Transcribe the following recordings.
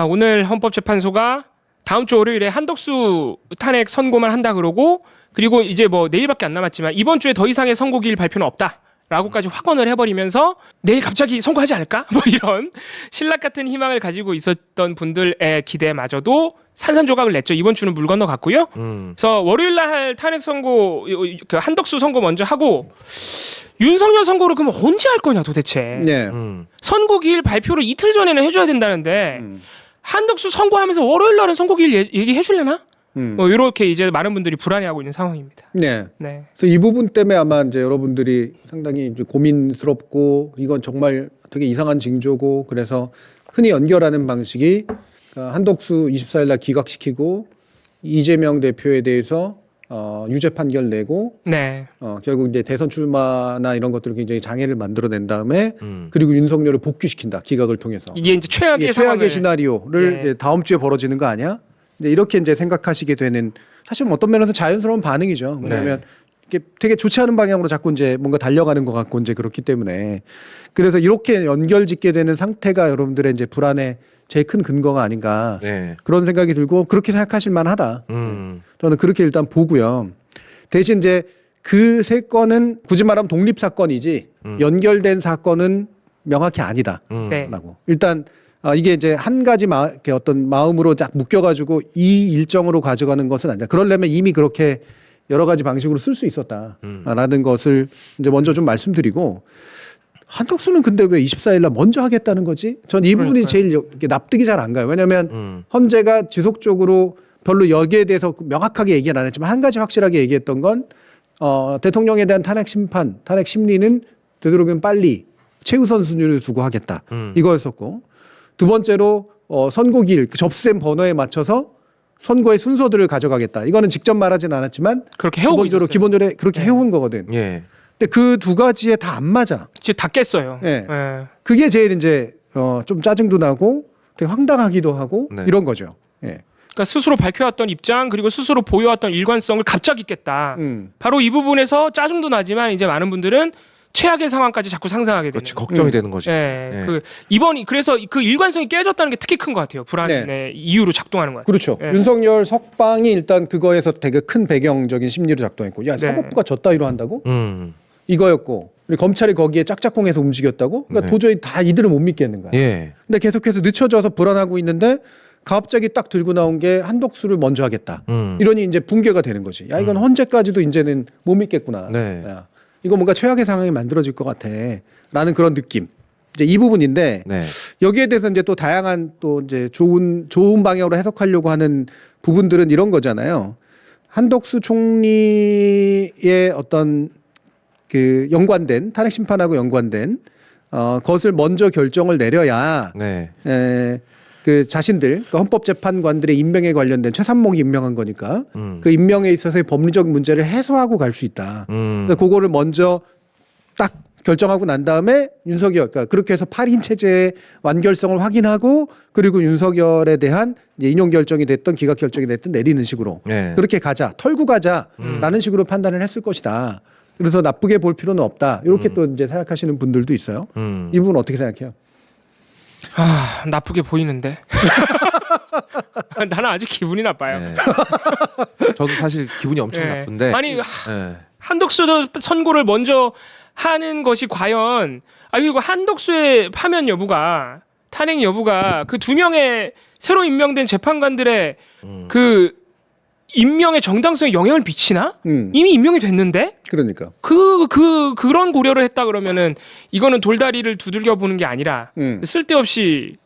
오늘 헌법재판소가 다음 주 월요일에 한덕수 탄핵 선고만 한다 그러고, 그리고 이제 뭐 내일밖에 안 남았지만 이번 주에 더 이상의 선고기일 발표는 없다라고까지 확언을 해버리면서 내일 갑자기 선고하지 않을까? 뭐 이런 신락 같은 희망을 가지고 있었던 분들의 기대마저도 산산조각을 냈죠. 이번 주는 물 건너갔고요. 그래서 월요일날 할 탄핵 선고, 그 한덕수 선고 먼저 하고, 윤석열 선고를 그럼 언제 할 거냐 도대체. 네. 선고기일 발표를 이틀 전에는 해줘야 된다는데 한덕수 선고하면서 월요일 날은 선고기일 얘기해 줄래나? 이렇게 이제 많은 분들이 불안해하고 있는 상황입니다. 네. 네. 그래서 이 부분 때문에 아마 이제 여러분들이 상당히 이제 고민스럽고 이건 정말 되게 이상한 징조고, 그래서 흔히 연결하는 방식이 한덕수 24일 날 기각시키고 이재명 대표에 대해서 유죄 판결 내고, 네. 결국 이제 대선 출마나 이런 것들을 굉장히 장애를 만들어낸 다음에 그리고 윤석열을 복귀시킨다, 기각을 통해서. 이게 이제 최악의 최악의 시나리오를 네. 이제 다음 주에 벌어지는 거 아니야? 이제 이렇게 이제 생각하시게 되는, 사실 어떤 면에서 자연스러운 반응이죠. 왜냐하면 이게 되게 좋지 않은 방향으로 자꾸 이제 뭔가 달려가는 것 같고 이제 그렇기 때문에, 그래서 이렇게 연결짓게 되는 상태가 여러분들의 이제 불안의 제일 큰 근거가 아닌가, 네. 그런 생각이 들고 그렇게 생각하실 만하다. 저는 그렇게 일단 보고요. 대신 이제 그 세 건은 굳이 말하면 독립 사건이지 연결된 사건은 명확히 아니다라고. 네. 일단 이게 이제 한 가지 이렇게 어떤 마음으로 딱 묶여가지고 이 일정으로 가져가는 것은 아니다. 그러려면 이미 그렇게 여러 가지 방식으로 쓸 수 있었다라는 것을 이제 먼저 좀 말씀드리고, 한덕수는 근데 왜 24일 날 먼저 하겠다는 거지? 전 이 부분이 제일 이렇게 납득이 잘 안 가요. 왜냐하면 헌재가 지속적으로 별로 여기에 대해서 명확하게 얘기는 안 했지만 한 가지 확실하게 얘기했던 건 대통령에 대한 탄핵 심판, 탄핵 심리는 되도록이면 빨리 최우선 순위를 두고 하겠다. 이거였었고, 두 번째로 선고기일, 접수된 번호에 맞춰서 선거의 순서들을 가져가겠다. 이거는 직접 말하진 않았지만 그렇게 해오고 있었어요. 기본적으로 그렇게 네. 해온 거거든. 예. 근데 그 두 가지에 다 안 맞아. 지금 다 깼어요. 네. 네. 그게 제일 이제 좀 짜증도 나고 되게 황당하기도 하고 네. 이런 거죠. 예. 그러니까 스스로 밝혀왔던 입장, 그리고 스스로 보여왔던 일관성을 갑자기 깼다. 바로 이 부분에서 짜증도 나지만 이제 많은 분들은 최악의 상황까지 자꾸 상상하게 되는. 그렇지, 걱정이 되는 거죠. 네. 네. 그래서 그 일관성이 깨졌다는 게 특히 큰 것 같아요. 불안의 네. 이유로 작동하는 것 같아요. 그렇죠. 네. 윤석열 석방이 일단 그거에서 되게 큰 배경적인 심리로 작동했고, 야, 네. 사법부가 저 따위로 한다고? 이거였고, 그리고 검찰이 거기에 짝짝꿍해서 움직였다고? 그러니까 네. 도저히 다 이들은 못 믿겠는 거야. 예. 근데 계속해서 늦춰져서 불안하고 있는데 갑자기 딱 들고 나온 게 한덕수를 먼저 하겠다. 이러니 이제 붕괴가 되는 거지. 야, 이건 헌재까지도 이제는 못 믿겠구나. 네. 야, 이거 뭔가 최악의 상황이 만들어질 것 같아. 라는 그런 느낌. 이제 이 부분인데, 네. 여기에 대해서 이제 또 다양한 또 이제 좋은 방향으로 해석하려고 하는 부분들은 이런 거잖아요. 한덕수 총리의 어떤 그 연관된 탄핵 심판하고 연관된 것을 먼저 결정을 내려야 네. 그 자신들, 그러니까 헌법재판관들의 임명에 관련된 최산목이 임명한 거니까 그 임명에 있어서의 법리적 문제를 해소하고 갈 수 있다. 그래서 그거를 먼저 딱 결정하고 난 다음에 윤석열, 그러니까 그렇게 해서 8인 체제의 완결성을 확인하고, 그리고 윤석열에 대한 이제 인용 결정이 됐든 기각 결정이 됐든 내리는 식으로 네. 그렇게 가자, 털고 가자라는 식으로 판단을 했을 것이다. 그래서 나쁘게 볼 필요는 없다. 이렇게 또 이제 생각하시는 분들도 있어요. 이 부분 어떻게 생각해요? 나쁘게 보이는데. 나는 아주 기분이 나빠요. 네. 저도 사실 기분이 엄청 네. 나쁜데. 아니, 네. 한덕수 선고를 먼저 하는 것이 과연, 그리고 한덕수의 파면 여부가, 탄핵 여부가 그 두 명의 새로 임명된 재판관들의 그 임명의 정당성에 영향을 미치나? 이미 임명이 됐는데? 그러니까. 그런 고려를 했다 그러면은 이거는 돌다리를 두들겨 보는 게 아니라 쓸데없이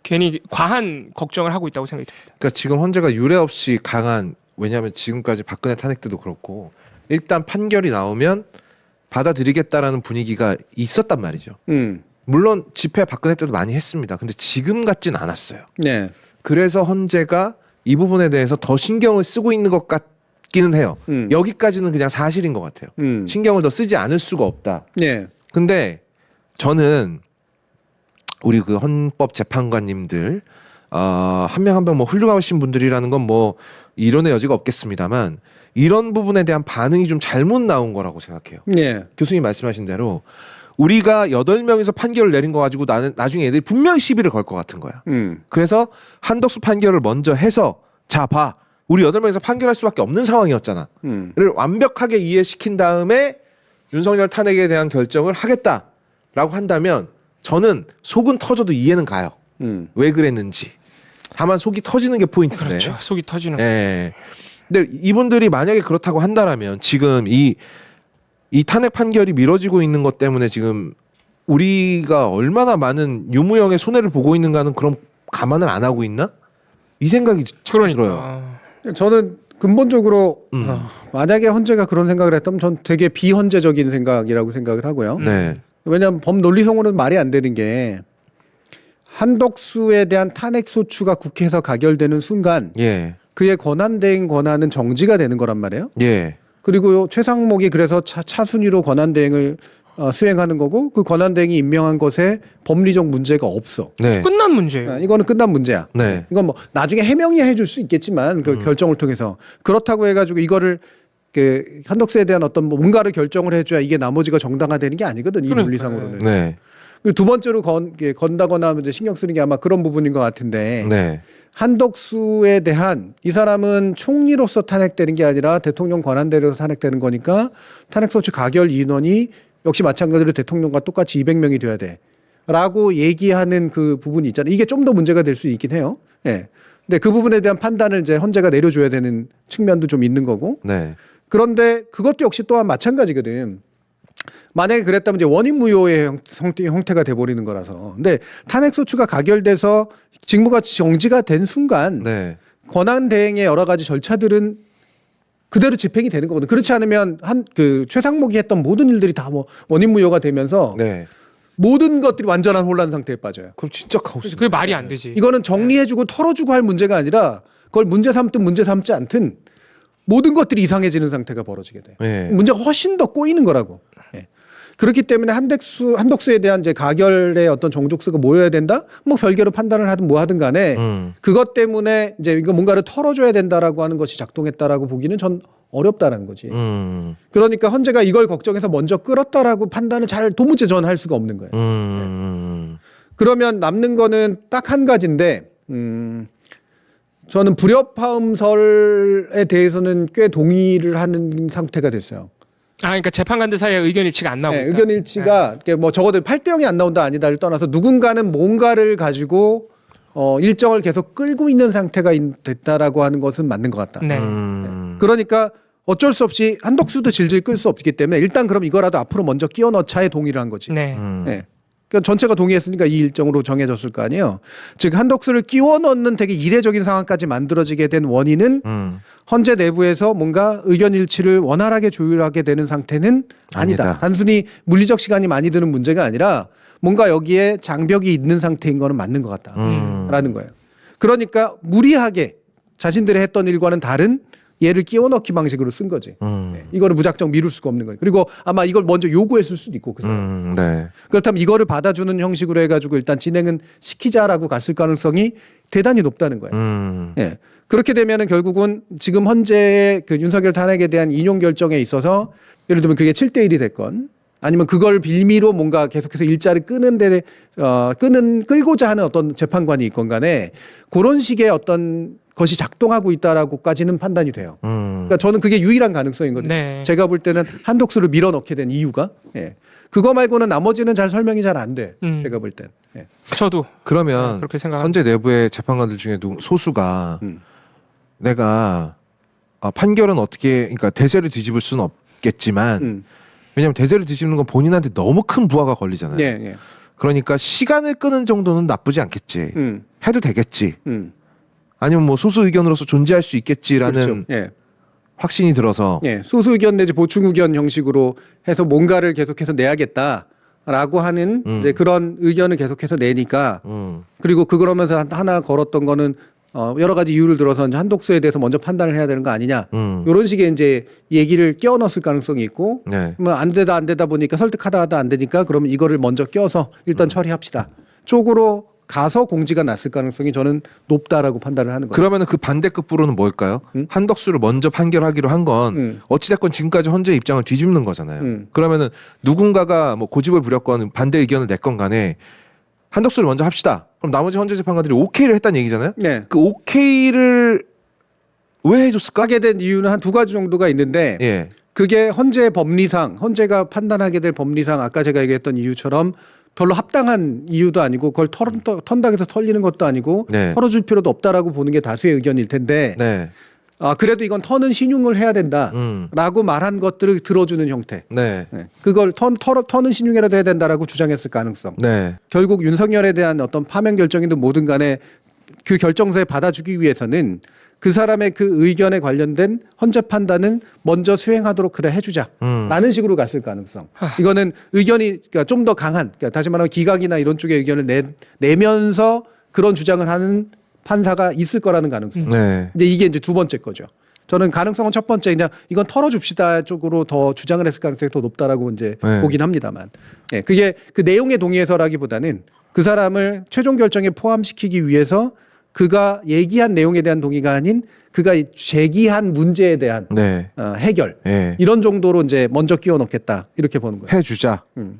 괜히 과한 걱정을 하고 있다고 생각이 듭니다. 그러니까 지금 헌재가 유례 없이 강한, 왜냐하면 지금까지 박근혜 탄핵 때도 그렇고 일단 판결이 나오면 받아들이겠다라는 분위기가 있었단 말이죠. 물론 집회 박근혜 때도 많이 했습니다. 근데 지금 같진 않았어요. 네. 그래서 헌재가 이 부분에 대해서 더 신경을 쓰고 있는 것 같기는 해요. 여기까지는 그냥 사실인 것 같아요. 신경을 더 쓰지 않을 수가 없다. 네. 근데 저는 우리 그 헌법 재판관님들 한 명 한 명 뭐 훌륭하신 분들이라는 건 뭐 이론의 여지가 없겠습니다만 이런 부분에 대한 반응이 좀 잘못 나온 거라고 생각해요. 네. 교수님 말씀하신 대로 우리가 8명에서 판결을 내린 거 가지고 나는 나중에 애들이 분명히 시비를 걸 것 같은 거야. 그래서 한덕수 판결을 먼저 해서 자 봐. 우리 8명에서 판결할 수밖에 없는 상황이었잖아. 를 완벽하게 이해시킨 다음에 윤석열 탄핵에 대한 결정을 하겠다라고 한다면 저는 속은 터져도 이해는 가요. 왜 그랬는지. 다만 속이 터지는 게 포인트인데. 그렇죠. 속이 터지는. 예. 근데 이분들이 만약에 그렇다고 한다라면 지금 이 탄핵 판결이 미뤄지고 있는 것 때문에 지금 우리가 얼마나 많은 유무형의 손해를 보고 있는가는 그럼 감안을 안 하고 있나? 이 생각이 들어요. 그러니까. 저는 근본적으로 만약에 헌재가 그런 생각을 했다면 전 되게 비헌재적인 생각이라고 생각을 하고요. 네. 왜냐하면 법 논리성으로는 말이 안 되는 게 한덕수에 대한 탄핵 소추가 국회에서 가결되는 순간 예. 그의 권한대행 권한은 정지가 되는 거란 말이에요. 예. 그리고 최상목이 그래서 차순위로 권한대행을 수행하는 거고 그 권한대행이 임명한 것에 법리적 문제가 없어. 네. 끝난 문제예요. 이거는 끝난 문제야. 네. 이건 뭐 나중에 해명이 해줄 수 있겠지만 그 결정을 통해서 그렇다고 해가지고 이거를 그 한덕수에 대한 어떤 뭔가를 결정을 해줘야 이게 나머지가 정당화되는 게 아니거든 이 그러니까요. 논리상으로는. 네. 그리고 두 번째로 건다거나 이제 신경 쓰는 게 아마 그런 부분인 것 같은데 네. 한덕수에 대한 이 사람은 총리로서 탄핵되는 게 아니라 대통령 권한대로서 탄핵되는 거니까 탄핵소추 가결 인원이 역시 마찬가지로 대통령과 똑같이 200명이 돼야 돼라고 얘기하는 그 부분이 있잖아요. 이게 좀 더 문제가 될 수 있긴 해요. 예. 근데 그 부분에 대한 판단을 이제 헌재가 내려줘야 되는 측면도 좀 있는 거고. 네. 그런데 그것도 역시 또한 마찬가지거든. 만약에 그랬다면 이제 원인 무효의 형태가 돼버리는 거라서. 근데 탄핵소추가 가결돼서 직무가 정지가 된 순간 네. 권한 대행의 여러 가지 절차들은 그대로 집행이 되는 거거든. 그렇지 않으면 그 최상목이 했던 모든 일들이 다 뭐 원인 무효가 되면서 네. 모든 것들이 완전한 혼란 상태에 빠져요. 그럼 진짜 카오스. 그게 말이 안 되지. 이거는 정리해주고 털어주고 할 문제가 아니라 그걸 문제 삼든 문제 삼지 않든 모든 것들이 이상해지는 상태가 벌어지게 돼요. 네. 문제가 훨씬 더 꼬이는 거라고. 예. 그렇기 때문에 한덕수에 대한 이제 가결의 어떤 정족수가 모여야 된다? 뭐 별개로 판단을 하든 뭐 하든 간에 그것 때문에 이제 이거 뭔가를 털어줘야 된다라고 하는 것이 작동했다라고 보기는 전 어렵다는 거지. 그러니까 헌재가 이걸 걱정해서 먼저 끌었다라고 판단을 잘 도무지 전 할 수가 없는 거예요. 그러면 남는 거는 딱 한 가지인데, 저는 불협화음설에 대해서는 꽤 동의를 하는 상태가 됐어요. 그러니까 재판관들 사이에 의견 일치가 안 나오고. 네, 의견 일치가 뭐 적어도 8대 0이 안 나온다 아니다를 떠나서 누군가는 뭔가를 가지고 일정을 계속 끌고 있는 상태가 됐다라고 하는 것은 맞는 것 같다. 네. 그러니까 어쩔 수 없이 한덕수도 질질 끌 수 없기 때문에 일단 그럼 이거라도 앞으로 먼저 끼워 넣자에 동의를 한 거지. 네. 네. 그러니까 전체가 동의했으니까 이 일정으로 정해졌을 거 아니에요. 즉 한덕수를 끼워 넣는 되게 이례적인 상황까지 만들어지게 된 원인은 헌재 내부에서 뭔가 의견 일치를 원활하게 조율하게 되는 상태는 아니다. 단순히 물리적 시간이 많이 드는 문제가 아니라 뭔가 여기에 장벽이 있는 상태인 거는 맞는 것 같다라는 거예요. 그러니까 무리하게 자신들이 했던 일과는 다른 얘를 끼워 넣기 방식으로 쓴 거지. 이거를 무작정 미룰 수가 없는 거예요. 그리고 아마 이걸 먼저 요구했을 수도 있고 그 사람. 네. 그렇다면 이거를 받아주는 형식으로 해가지고 일단 진행은 시키자라고 갔을 가능성이 대단히 높다는 거예요. 예. 그렇게 되면은 결국은 지금 헌재의 그 윤석열 탄핵에 대한 인용 결정에 있어서 예를 들면 그게 7대1이 됐건 아니면 그걸 빌미로 뭔가 계속해서 일자를 끌고자 하는 어떤 재판관이 있건 간에 그런 식의 어떤 것이 작동하고 있다라고까지는 판단이 돼요. 그러니까 저는 그게 유일한 가능성이거든요. 네. 제가 볼 때는 한독수를 밀어넣게 된 이유가 그거 말고는 나머지는 잘 설명이 잘 안 돼. 제가 볼 땐. 저도 그러면 그렇게 생각합니다. 헌재 내부의 재판관들 중에 소수가 내가 판결은 어떻게 그러니까 대세를 뒤집을 수는 없겠지만 왜냐하면 대세를 뒤집는 건 본인한테 너무 큰 부하가 걸리잖아요. 예. 그러니까 시간을 끄는 정도는 나쁘지 않겠지. 해도 되겠지. 아니면 뭐 소수 의견으로서 존재할 수 있겠지라는 그렇죠. 확신이 들어서 소수 의견 내지 보충 의견 형식으로 해서 뭔가를 계속해서 내야겠다라고 하는 이제 그런 의견을 계속해서 내니까 그리고 그러면서 하나 걸었던 거는 여러 가지 이유를 들어서 이제 한독수에 대해서 먼저 판단을 해야 되는 거 아니냐 이런 식의 이제 얘기를 끼워 넣었을 가능성이 있고 뭐 안 되다 보니까 설득하다 안 되니까 그러면 이거를 먼저 껴서 일단 처리합시다 쪽으로 가서 공지가 났을 가능성이 저는 높다라고 판단을 하는 거예요. 그러면은 그 반대급부로는 뭘까요? 한덕수를 먼저 판결하기로 한 건 어찌됐건 지금까지 헌재 입장을 뒤집는 거잖아요. 그러면은 누군가가 뭐 고집을 부렸건 반대 의견을 냈건 간에 한덕수를 먼저 합시다. 그럼 나머지 헌재 재판관들이 오케이를 했다는 얘기잖아요. 네. 그 오케이를 왜 해줬을까? 하게 된 이유는 한 두 가지 정도가 있는데 예. 그게 헌재 법리상 헌재가 판단하게 될 법리상 아까 제가 얘기했던 이유처럼 별로 합당한 이유도 아니고 그걸 턴다해서 털리는 것도 아니고 네. 털어줄 필요도 없다라고 보는 게 다수의 의견일 텐데 네. 그래도 이건 턴은 신용을 해야 된다라고 말한 것들을 들어주는 형태. 네. 네. 그걸 턴은 신용이라도 해야 된다라고 주장했을 가능성. 네. 결국 윤석열에 대한 어떤 파면 결정이든 뭐든 간에 그 결정서에 받아주기 위해서는 그 사람의 그 의견에 관련된 헌재 판단은 먼저 수행하도록 그래 해주자. 라는 식으로 갔을 가능성. 이거는 의견이 그러니까 좀 더 강한, 그러니까 다시 말하면 기각이나 이런 쪽의 의견을 내면서 그런 주장을 하는 판사가 있을 거라는 가능성. 네. 이제 이게 이제 두 번째 거죠. 저는 가능성은 첫 번째 그냥 이건 털어줍시다 쪽으로 더 주장을 했을 가능성이 더 높다라고 이제 네. 보긴 합니다만. 예, 그게 그 내용에 동의해서라기보다는 그 사람을 최종 결정에 포함시키기 위해서 그가 얘기한 내용에 대한 동의가 아닌 그가 제기한 문제에 대한 네. 해결 예. 이런 정도로 이제 먼저 끼워 넣겠다 이렇게 보는 거예요. 해주자.